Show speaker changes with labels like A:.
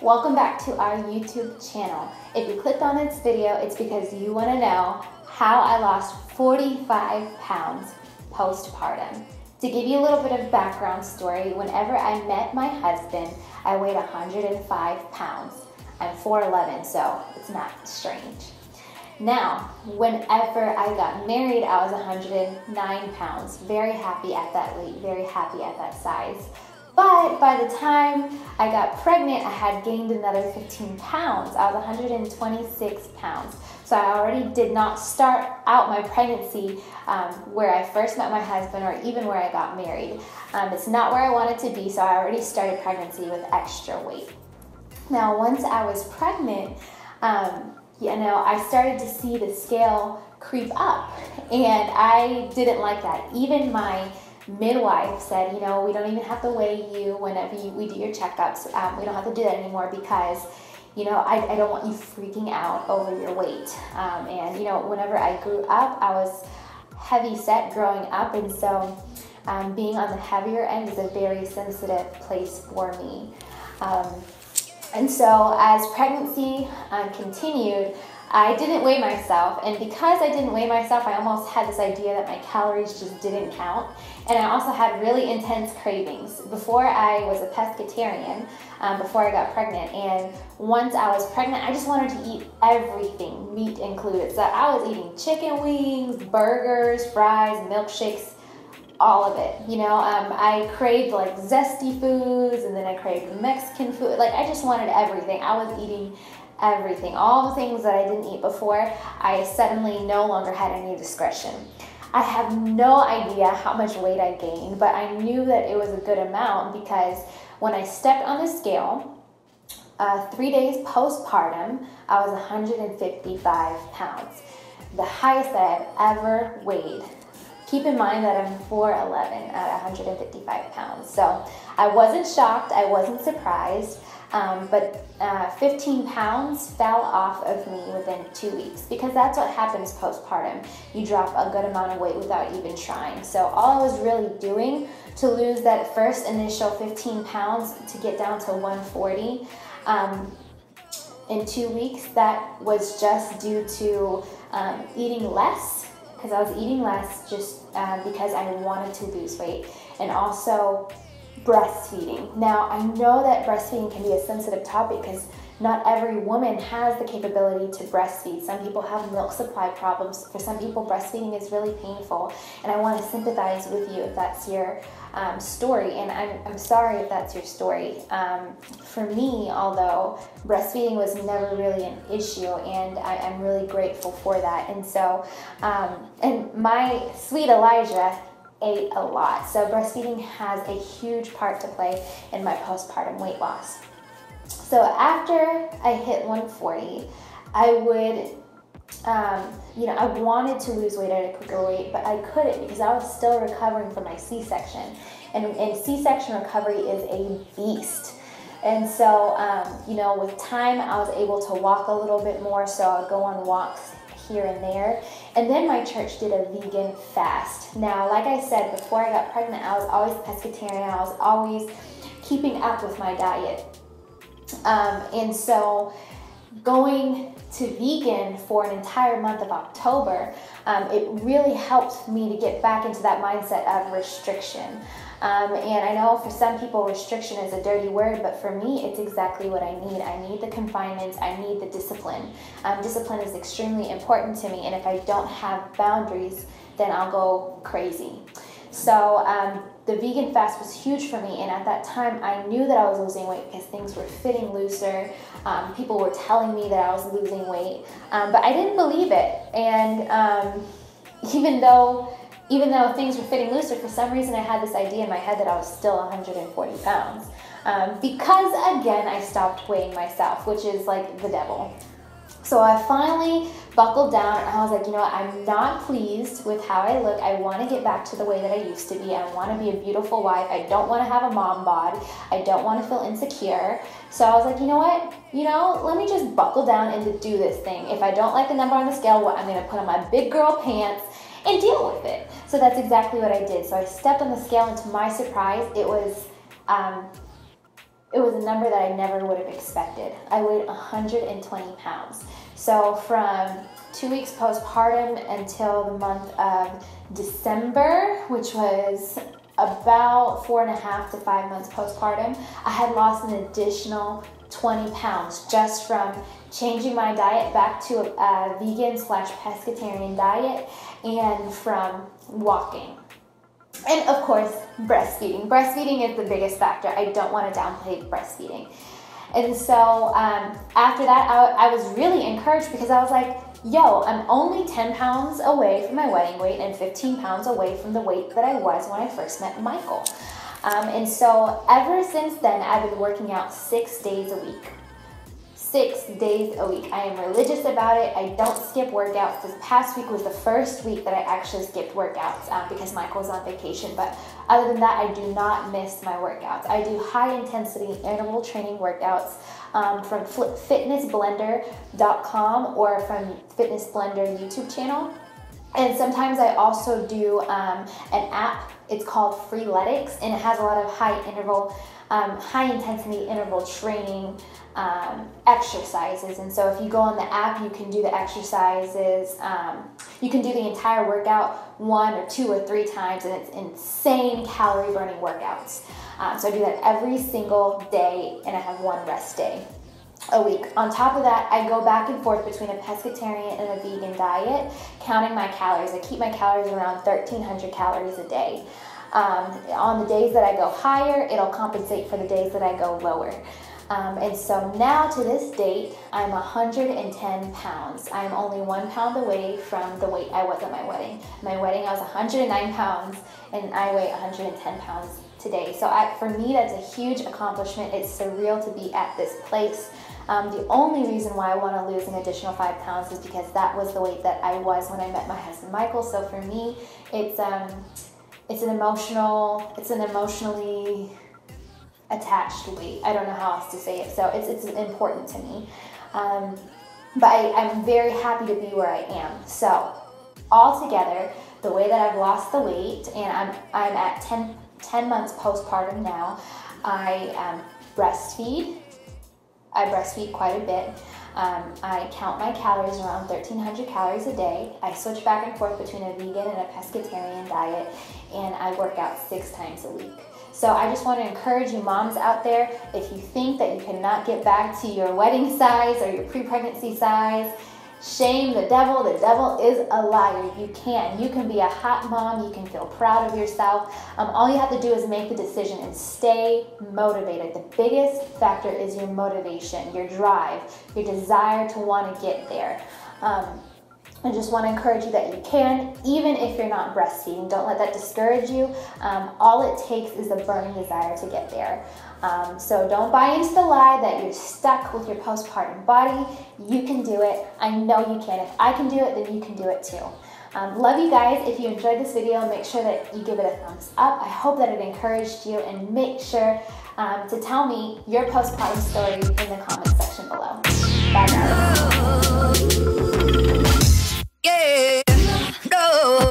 A: Welcome back to our YouTube channel. If you clicked on this video, it's because you want to know how I lost 45 pounds postpartum. To give you a little bit of background story, whenever I met my husband, I weighed 105 pounds. I'm 4'11", so it's not strange. Now, whenever I got married, I was 109 pounds. Very happy at that weight, very happy at that size. But by the time I got pregnant, I had gained another 15 pounds. I was 126 pounds. So I already did not start out my pregnancy where I first met my husband or even where I got married. It's not where I wanted to be, so I already started pregnancy with extra weight. Now, once I was pregnant, I started to see the scale creep up, and I didn't like that. Even my midwife said, we don't even have to weigh you whenever we do your checkups. We don't have to do that anymore because, I don't want you freaking out over your weight. Whenever I grew up, I was heavy set growing up, and so being on the heavier end is a very sensitive place for me. And so as pregnancy continued, I didn't weigh myself, and because I didn't weigh myself, I almost had this idea that my calories just didn't count, and I also had really intense cravings. Before I was a pescatarian, before I got pregnant, and once I was pregnant, I just wanted to eat everything, meat included. So I was eating chicken wings, burgers, fries, milkshakes, all of it. I craved like zesty foods, and then I craved Mexican food. Like, I just wanted everything. I was eating everything, all the things that I didn't eat before. I suddenly no longer had any discretion. I have no idea how much weight I gained, but I knew that it was a good amount because when I stepped on the scale, 3 days postpartum, I was 155 pounds, the highest that I've ever weighed. Keep in mind that I'm 4'11" at 155 pounds. So I wasn't shocked, I wasn't surprised, but 15 pounds fell off of me within 2 weeks because that's what happens postpartum. You drop a good amount of weight without even trying. So all I was really doing to lose that first initial 15 pounds to get down to 140 in 2 weeks, that was just due to eating less. Because I was eating less just because I wanted to lose weight, and also breastfeeding. Now, I know that breastfeeding can be a sensitive topic because not every woman has the capability to breastfeed. Some people have milk supply problems. For some people, breastfeeding is really painful, and I want to sympathize with you if that's your story, and I'm sorry if that's your story. For me, although breastfeeding was never really an issue, and I'm really grateful for that. And so, and my sweet Elijah ate a lot. So breastfeeding has a huge part to play in my postpartum weight loss. So after I hit 140, I would, I wanted to lose weight at a quicker rate, but I couldn't because I was still recovering from my C-section. And C-section recovery is a beast. And so, with time, I was able to walk a little bit more, so I would go on walks here and there. And then my church did a vegan fast. Now, like I said, before I got pregnant, I was always pescatarian. I was always keeping up with my diet. And so going to vegan for an entire month of October, it really helped me to get back into that mindset of restriction. And I know for some people restriction is a dirty word, but for me it's exactly what I need. I need the confinement, I need the discipline. Discipline is extremely important to me, and if I don't have boundaries, then I'll go crazy. So the vegan fast was huge for me, and at that time I knew that I was losing weight because things were fitting looser. People were telling me that I was losing weight, but I didn't believe it. And even though things were fitting looser, for some reason I had this idea in my head that I was still 140 pounds. Because again, I stopped weighing myself, which is like the devil. So I finally buckled down, and I was like, I'm not pleased with how I look. I want to get back to the way that I used to be. I want to be a beautiful wife. I don't want to have a mom bod. I don't want to feel insecure. So I was like, let me just buckle down and to do this thing. If I don't like the number on the scale, I'm going to put on my big girl pants and deal with it. So that's exactly what I did. So I stepped on the scale, and to my surprise, it was it was a number that I never would have expected. I weighed 120 pounds. So from 2 weeks postpartum until the month of December, which was about 4.5 to 5 months postpartum, I had lost an additional 20 pounds just from changing my diet back to a vegan/pescatarian diet and from walking. And of course, breastfeeding. Breastfeeding is the biggest factor. I don't want to downplay breastfeeding. And so after that, I was really encouraged because I was like, yo, I'm only 10 pounds away from my wedding weight and 15 pounds away from the weight that I was when I first met Michael. And so ever since then, I've been working out 6 days a week. 6 days a week. I am religious about it. I don't skip workouts. This past week was the first week that I actually skipped workouts because Michael was on vacation. But other than that, I do not miss my workouts. I do high intensity interval training workouts from fitnessblender.com or from Fitness Blender YouTube channel. And sometimes I also do an app. It's called Freeletics, and it has a lot of high intensity interval training exercises. And so if you go on the app, you can do the exercises. You can do the entire workout 1 or 2 or 3 times, and it's insane calorie burning workouts. So I do that every single day, and I have 1 rest day a week. On top of that, I go back and forth between a pescatarian and a vegan diet, counting my calories. I keep my calories around 1,300 calories a day. On the days that I go higher, it'll compensate for the days that I go lower. And so now to this date, I'm 110 pounds. I'm only 1 pound away from the weight I was at my wedding. My wedding, I was 109 pounds, and I weigh 110 pounds today. So for me, that's a huge accomplishment. It's surreal to be at this place. The only reason why I want to lose an additional 5 pounds is because that was the weight that I was when I met my husband, Michael. So for me, it's an emotionally attached weight. I don't know how else to say it. So it's important to me. But I'm very happy to be where I am. So altogether, the way that I've lost the weight, and I'm at 10 months postpartum now. I breastfeed. I breastfeed quite a bit. I count my calories around 1,300 calories a day. I switch back and forth between a vegan and a pescatarian diet, and I work out 6 times a week. So I just want to encourage you moms out there, if you think that you cannot get back to your wedding size or your pre-pregnancy size, shame the devil. The devil is a liar. You can. You can be a hot mom. You can feel proud of yourself. All you have to do is make the decision and stay motivated. The biggest factor is your motivation, your drive, your desire to want to get there. I just want to encourage you that you can, even if you're not breastfeeding. Don't let that discourage you. All it takes is a burning desire to get there. So don't buy into the lie that you're stuck with your postpartum body. You can do it. I know you can. If I can do it, then you can do it too. Love you guys. If you enjoyed this video, make sure that you give it a thumbs up. I hope that it encouraged you, and make sure to tell me your postpartum story in the comment section below. Bye guys.
B: Yeah, no.